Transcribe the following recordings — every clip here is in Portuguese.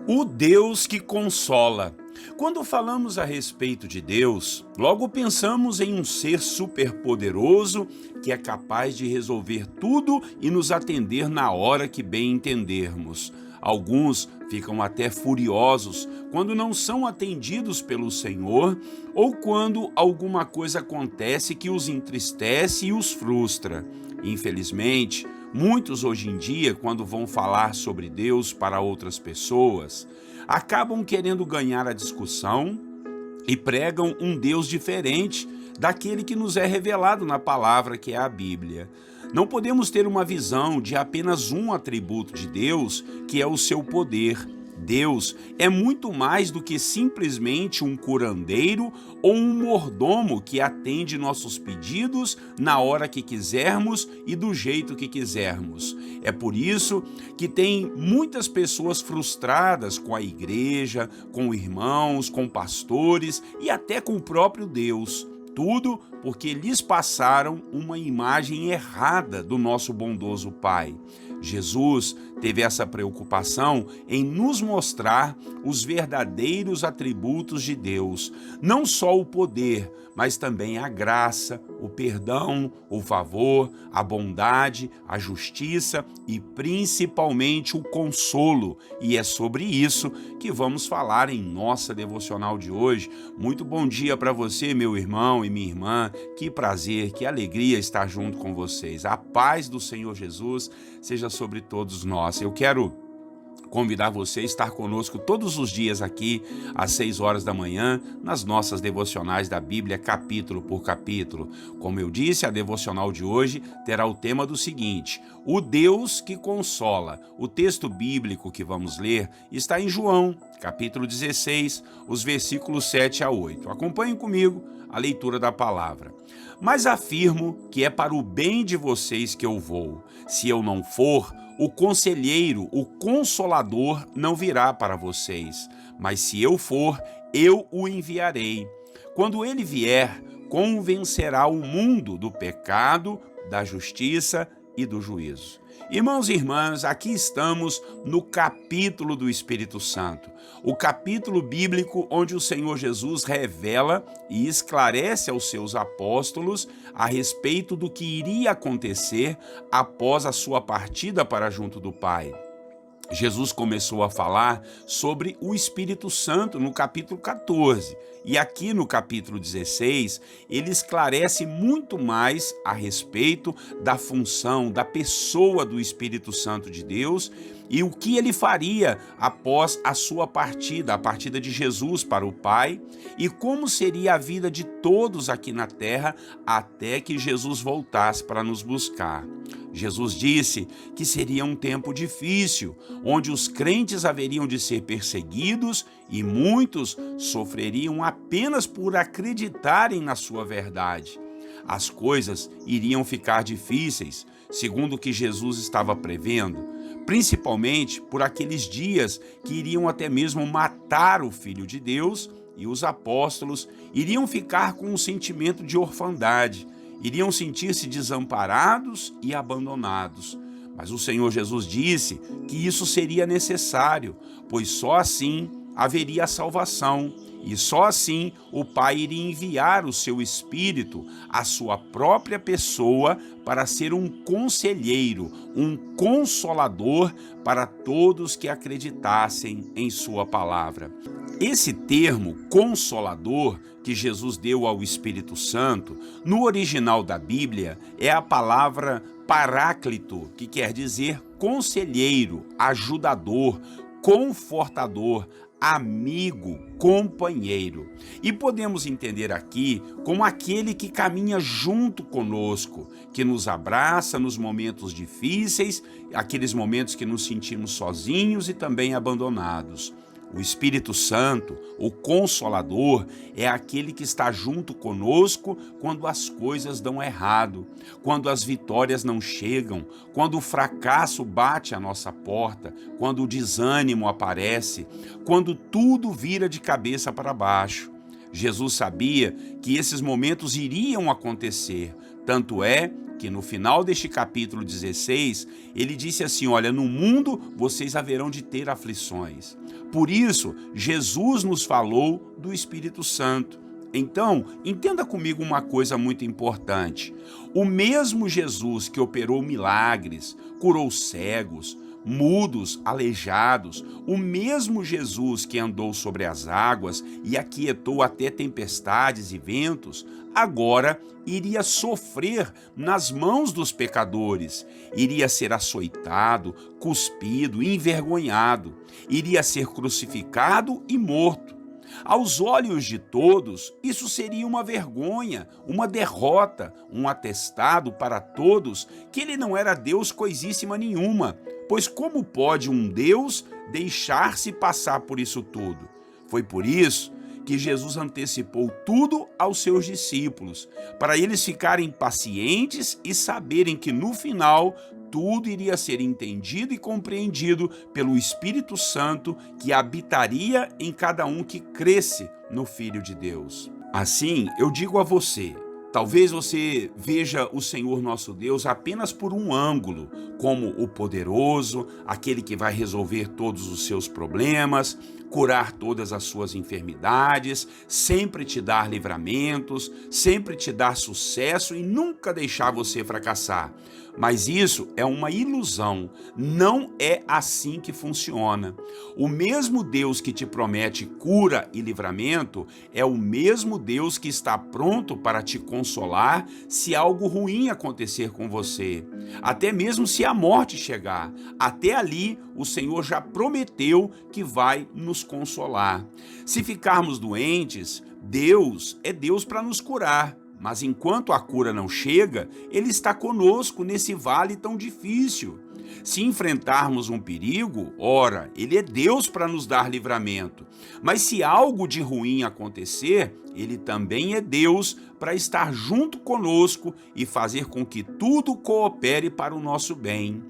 O Deus que consola. Quando falamos a respeito de Deus, logo pensamos em um ser superpoderoso que é capaz de resolver tudo e nos atender na hora que bem entendermos. Alguns ficam até furiosos quando não são atendidos pelo Senhor ou quando alguma coisa acontece que os entristece e os frustra. Infelizmente, muitos hoje em dia, quando vão falar sobre Deus para outras pessoas, acabam querendo ganhar a discussão e pregam um Deus diferente daquele que nos é revelado na palavra, que é a Bíblia. Não podemos ter uma visão de apenas um atributo de Deus, que é o seu poder. Deus é muito mais do que simplesmente um curandeiro ou um mordomo que atende nossos pedidos na hora que quisermos e do jeito que quisermos. É por isso que tem muitas pessoas frustradas com a igreja, com irmãos, com pastores e até com o próprio Deus. Tudo porque lhes passaram uma imagem errada do nosso bondoso Pai. Jesus teve essa preocupação em nos mostrar os verdadeiros atributos de Deus, não só o poder, mas também a graça, o perdão, o favor, a bondade, a justiça e principalmente o consolo. E é sobre isso que vamos falar em nossa devocional de hoje. Muito bom dia para você, meu irmão e minha irmã. Que prazer, que alegria estar junto com vocês. A paz do Senhor Jesus seja sobre todos nós. Eu quero convidar você a estar conosco todos os dias aqui, às 6 horas da manhã, nas nossas devocionais da Bíblia, capítulo por capítulo. Como eu disse, a devocional de hoje terá o tema do seguinte: o Deus que consola. O texto bíblico que vamos ler está em João, capítulo 16, os versículos 7 a 8. Acompanhem comigo a leitura da palavra. Mas afirmo que é para o bem de vocês que eu vou. Se eu não for, o conselheiro, o consolador, não virá para vocês. Mas se eu for, eu o enviarei. Quando ele vier, convencerá o mundo do pecado, da justiça e do juízo. Irmãos e irmãs, aqui estamos no capítulo do Espírito Santo, o capítulo bíblico onde o Senhor Jesus revela e esclarece aos seus apóstolos a respeito do que iria acontecer após a sua partida para junto do Pai. Jesus começou a falar sobre o Espírito Santo no capítulo 14. E aqui no capítulo 16, ele esclarece muito mais a respeito da função, da pessoa do Espírito Santo de Deus e o que ele faria após a sua partida, a partida de Jesus para o Pai, e como seria a vida de todos aqui na terra até que Jesus voltasse para nos buscar. Jesus disse que seria um tempo difícil, onde os crentes haveriam de ser perseguidos e muitos sofreriam apenas por acreditarem na sua verdade. As coisas iriam ficar difíceis, segundo o que Jesus estava prevendo, principalmente por aqueles dias que iriam até mesmo matar o Filho de Deus, e os apóstolos iriam ficar com um sentimento de orfandade, iriam sentir-se desamparados e abandonados. Mas o Senhor Jesus disse que isso seria necessário, pois só assim haveria a salvação, e só assim o Pai iria enviar o seu Espírito, a sua própria pessoa, para ser um conselheiro, um consolador para todos que acreditassem em sua palavra. Esse termo consolador que Jesus deu ao Espírito Santo, no original da Bíblia, é a palavra paráclito, que quer dizer conselheiro, ajudador, confortador, amigo, companheiro. E podemos entender aqui como aquele que caminha junto conosco, que nos abraça nos momentos difíceis, aqueles momentos que nos sentimos sozinhos e também abandonados. O Espírito Santo, o Consolador, é aquele que está junto conosco quando as coisas dão errado, quando as vitórias não chegam, quando o fracasso bate à nossa porta, quando o desânimo aparece, quando tudo vira de cabeça para baixo. Jesus sabia que esses momentos iriam acontecer, Tanto é que no final deste capítulo 16, ele disse assim: olha, no mundo vocês haverão de ter aflições. Por isso, Jesus nos falou do Espírito Santo. Então, entenda comigo uma coisa muito importante. O mesmo Jesus que operou milagres, curou cegos, mudos, aleijados, o mesmo Jesus que andou sobre as águas e aquietou até tempestades e ventos, agora iria sofrer nas mãos dos pecadores, iria ser açoitado, cuspido, envergonhado, iria ser crucificado e morto. Aos olhos de todos, isso seria uma vergonha, uma derrota, um atestado para todos que ele não era Deus coisíssima nenhuma, pois como pode um Deus deixar-se passar por isso tudo? Foi por isso que Jesus antecipou tudo aos seus discípulos, para eles ficarem pacientes e saberem que no final tudo iria ser entendido e compreendido pelo Espírito Santo que habitaria em cada um que cresce no Filho de Deus. Assim, eu digo a você, talvez você veja o Senhor nosso Deus apenas por um ângulo, como o poderoso, aquele que vai resolver todos os seus problemas, curar todas as suas enfermidades, sempre te dar livramentos, sempre te dar sucesso e nunca deixar você fracassar. Mas isso é uma ilusão, não é assim que funciona. O mesmo Deus que te promete cura e livramento é o mesmo Deus que está pronto para te consolar se algo ruim acontecer com você. Até mesmo se a morte chegar, até ali o Senhor já prometeu que vai nos consolar. Se ficarmos doentes, Deus é Deus para nos curar. Mas enquanto a cura não chega, Ele está conosco nesse vale tão difícil. Se enfrentarmos um perigo, ora, Ele é Deus para nos dar livramento. Mas se algo de ruim acontecer, Ele também é Deus para estar junto conosco e fazer com que tudo coopere para o nosso bem.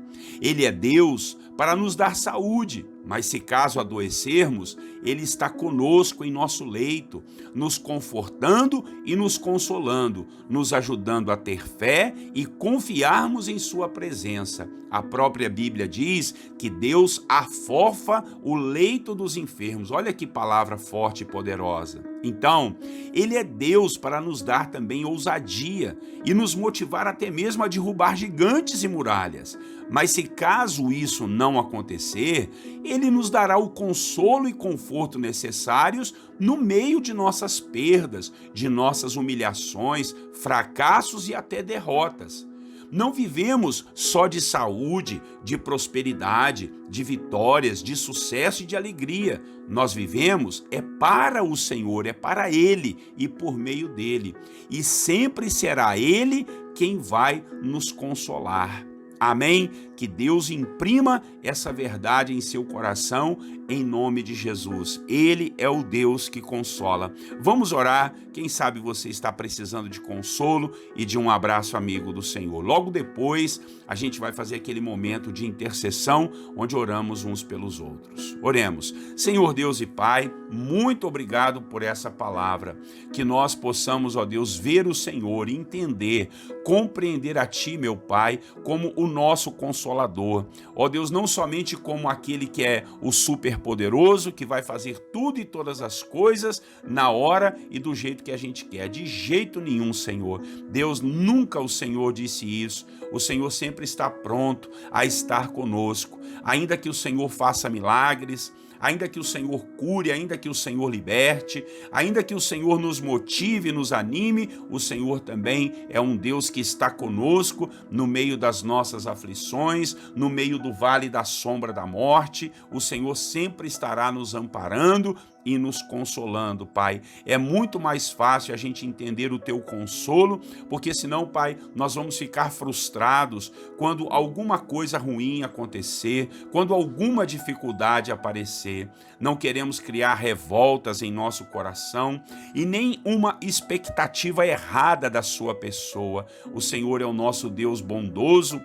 Ele é Deus para nos dar saúde, mas se caso adoecermos, Ele está conosco em nosso leito, nos confortando e nos consolando, nos ajudando a ter fé e confiarmos em sua presença. A própria Bíblia diz que Deus afofa o leito dos enfermos. Olha que palavra forte e poderosa. Então, Ele é Deus para nos dar também ousadia e nos motivar até mesmo a derrubar gigantes e muralhas. Mas se caso isso não acontecer, Ele nos dará o consolo e conforto necessários no meio de nossas perdas, de nossas humilhações, fracassos e até derrotas. Não vivemos só de saúde, de prosperidade, de vitórias, de sucesso e de alegria. Nós vivemos para o Senhor, é para Ele e por meio dEle. E sempre será Ele quem vai nos consolar. Amém? Que Deus imprima essa verdade em seu coração, em nome de Jesus. Ele é o Deus que consola. Vamos orar. Quem sabe você está precisando de consolo e de um abraço amigo do Senhor. Logo depois, a gente vai fazer aquele momento de intercessão, onde oramos uns pelos outros. Oremos. Senhor Deus e Pai, muito obrigado por essa palavra. Que nós possamos, ó Deus, ver o Senhor, entender, compreender a Ti, meu Pai, como o nosso consolador. Ó Deus, não somente como aquele que é o superpoderoso, que vai fazer tudo e todas as coisas na hora e do jeito que a gente quer. De jeito nenhum, Senhor. Deus, nunca o Senhor disse isso. O Senhor sempre está pronto a estar conosco. Ainda que o Senhor faça milagres, ainda que o Senhor cure, ainda que o Senhor liberte, ainda que o Senhor nos motive, nos anime, o Senhor também é um Deus que está conosco no meio das nossas aflições, no meio do vale da sombra da morte. O Senhor sempre estará nos amparando e nos consolando, Pai. É muito mais fácil a gente entender o Teu consolo, porque senão, Pai, nós vamos ficar frustrados quando alguma coisa ruim acontecer, quando alguma dificuldade aparecer. Não queremos criar revoltas em nosso coração e nem uma expectativa errada da Sua pessoa. O Senhor é o nosso Deus bondoso,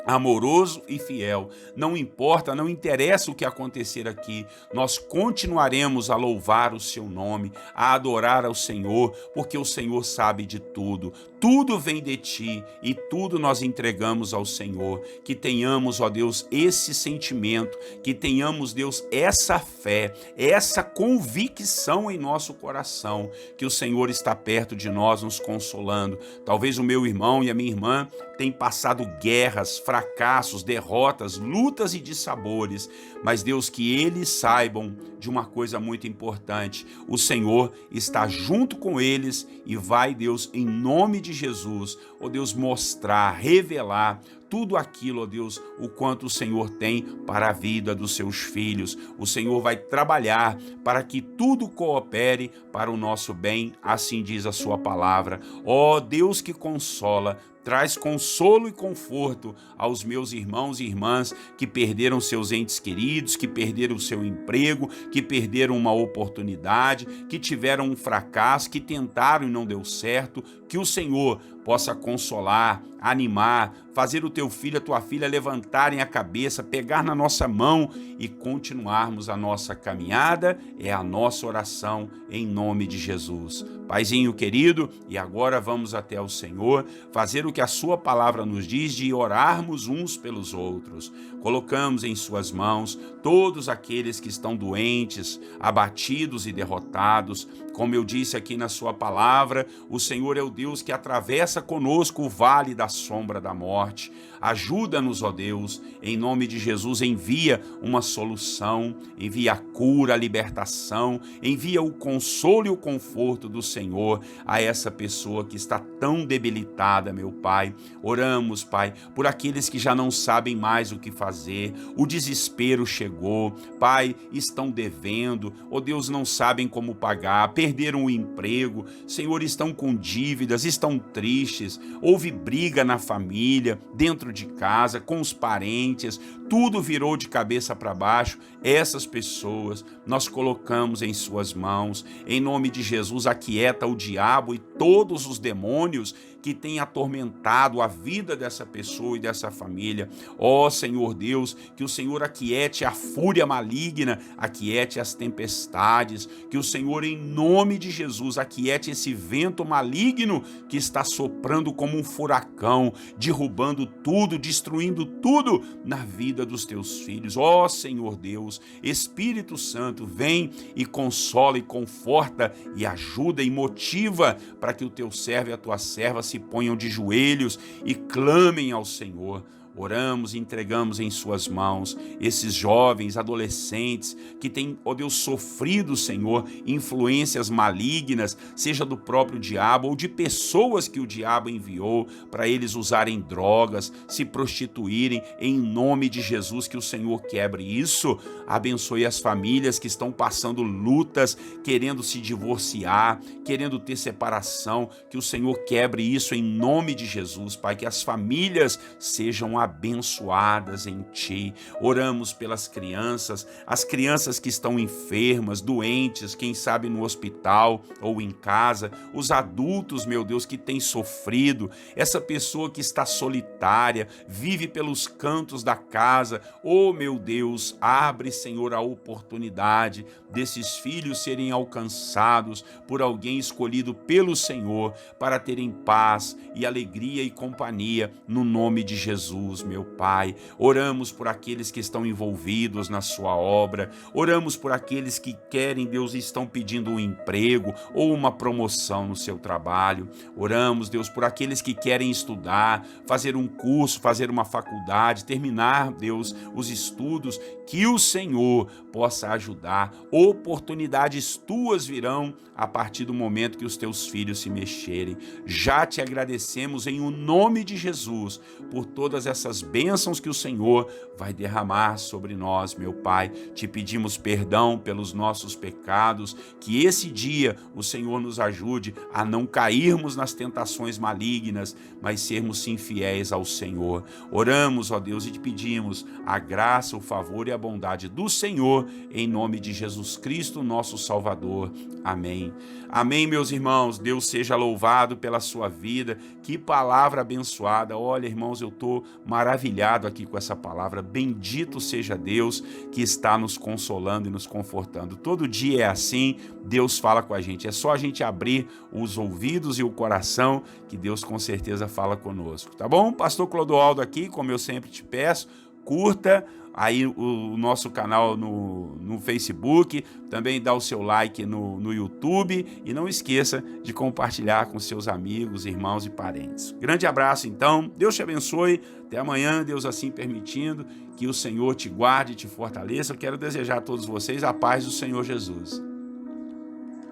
amoroso e fiel. Não importa, não interessa o que acontecer aqui, nós continuaremos a louvar o seu nome, a adorar ao Senhor, porque o Senhor sabe de tudo. Tudo vem de ti e tudo nós entregamos ao Senhor. Que tenhamos, ó Deus, esse sentimento, que tenhamos, Deus, essa fé, essa convicção em nosso coração, que o Senhor está perto de nós, nos consolando. Talvez o meu irmão e a minha irmã tenham passado guerras, fracassos, derrotas, lutas e dissabores, mas Deus, que eles saibam de uma coisa muito importante: o Senhor está junto com eles e vai, Deus, em nome de Jesus, ó Deus, mostrar, revelar tudo aquilo, ó Deus, o quanto o Senhor tem para a vida dos seus filhos. O Senhor vai trabalhar para que tudo coopere para o nosso bem, assim diz a sua palavra. Ó Deus que consola, traz consolo e conforto aos meus irmãos e irmãs que perderam seus entes queridos, que perderam o seu emprego, que perderam uma oportunidade, que tiveram um fracasso, que tentaram e não deu certo. Que o Senhor possa consolar, animar, fazer o teu filho, a tua filha levantarem a cabeça, pegar na nossa mão e continuarmos a nossa caminhada. É a nossa oração em nome de Jesus. Paizinho querido, e agora vamos até o Senhor fazer o que a sua palavra nos diz de orarmos uns pelos outros. Colocamos em suas mãos todos aqueles que estão doentes, abatidos e derrotados. Como eu disse aqui na sua palavra, o Senhor é o Deus que atravessa conosco o vale da sombra da morte. Ajuda-nos, ó Deus, em nome de Jesus, envia uma solução, envia a cura, a libertação, envia o consolo e o conforto do Senhor a essa pessoa que está tão debilitada, meu Pai. Oramos, Pai, por aqueles que já não sabem mais o que fazer, o desespero chegou, Pai, estão devendo, ó Deus, não sabem como pagar, perderam o emprego, Senhor, estão com dívidas, estão tristes, houve briga na família, dentro de casa, com os parentes, tudo virou de cabeça para baixo. Essas pessoas nós colocamos em suas mãos, em nome de Jesus. Aquieta o diabo e todos os demônios que têm atormentado a vida dessa pessoa e dessa família. Ó Senhor Deus, que o Senhor aquiete a fúria maligna, aquiete as tempestades, que o Senhor, em nome de Jesus, aquiete esse vento maligno que está soprando como um furacão, derrubando tudo, destruindo tudo na vida dos teus filhos. Ó Senhor Deus, Espírito Santo, vem e consola e conforta e ajuda e motiva para que o teu servo e a tua serva se ponham de joelhos e clamem ao Senhor. Oramos e entregamos em suas mãos esses jovens, adolescentes que têm, ó Deus, sofrido, Senhor, influências malignas, seja do próprio diabo ou de pessoas que o diabo enviou para eles usarem drogas, se prostituírem. Em nome de Jesus, que o Senhor quebre isso. Abençoe as famílias que estão passando lutas, querendo se divorciar, querendo ter separação. Que o Senhor quebre isso em nome de Jesus, Pai. Que as famílias sejam abençoadas em ti. Oramos pelas crianças, as crianças que estão enfermas, doentes, quem sabe no hospital ou em casa, os adultos, meu Deus, que têm sofrido, essa pessoa que está solitária, vive pelos cantos da casa. Oh, meu Deus, abre, Senhor, a oportunidade desses filhos serem alcançados por alguém escolhido pelo Senhor para terem paz e alegria e companhia no nome de Jesus. Meu Pai, oramos por aqueles que estão envolvidos na sua obra, oramos por aqueles que querem, Deus, e estão pedindo um emprego ou uma promoção no seu trabalho. Oramos, Deus, por aqueles que querem estudar, fazer um curso, fazer uma faculdade, terminar, Deus, os estudos. Que o Senhor possa ajudar. Oportunidades tuas virão a partir do momento que os teus filhos se mexerem. Já te agradecemos em o nome de Jesus por todas essas bênçãos que o Senhor vai derramar sobre nós, meu Pai. Te pedimos perdão pelos nossos pecados, que esse dia o Senhor nos ajude a não cairmos nas tentações malignas, mas sermos sim fiéis ao Senhor. Oramos, ó Deus, e te pedimos a graça, o favor e a bondade do Senhor, em nome de Jesus Cristo, nosso Salvador. Amém. Amém, meus irmãos. Deus seja louvado pela sua vida. Que palavra abençoada. Olha, irmãos, eu estou maravilhado aqui com essa palavra. Bendito seja Deus que está nos consolando e nos confortando. Todo dia é assim, Deus fala com a gente. É só a gente abrir os ouvidos e o coração que Deus com certeza fala conosco, tá bom? Pastor Clodoaldo aqui, como eu sempre te peço, curta aí o nosso canal no Facebook, também dá o seu like no YouTube e não esqueça de compartilhar com seus amigos, irmãos e parentes. Grande abraço então, Deus te abençoe, até amanhã, Deus assim permitindo, que o Senhor te guarde e te fortaleça. Eu quero desejar a todos vocês a paz do Senhor Jesus.